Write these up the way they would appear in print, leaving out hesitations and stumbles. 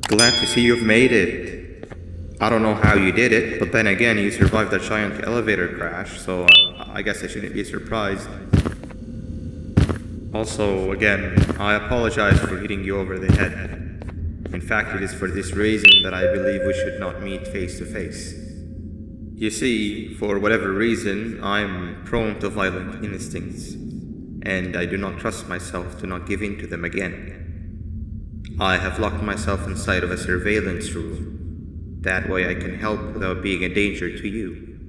Glad to see you've made it. I don't know how you did it, but then again, you survived that giant elevator crash, so I guess I shouldn't be surprised. Also, again, I apologize for hitting you over the head. In fact, it is for this reason that I believe we should not meet face to face. You see, for whatever reason, I'm prone to violent instincts, and I do not trust myself to not give in to them again. I have locked myself inside of a surveillance room. That way I can help without being a danger to you.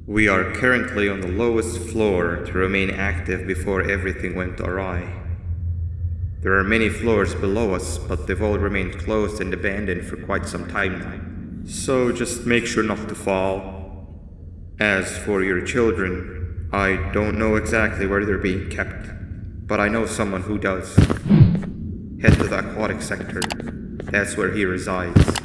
We are currently on the lowest floor to remain active before everything went awry. There are many floors below us, but they've all remained closed and abandoned for quite some time now. So just make sure not to fall. As for your children, I don't know exactly where they're being kept, but I know someone who does. Head to the aquatic sector. That's where he resides.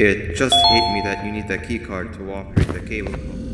It just hit me that you need the keycard to operate the cable.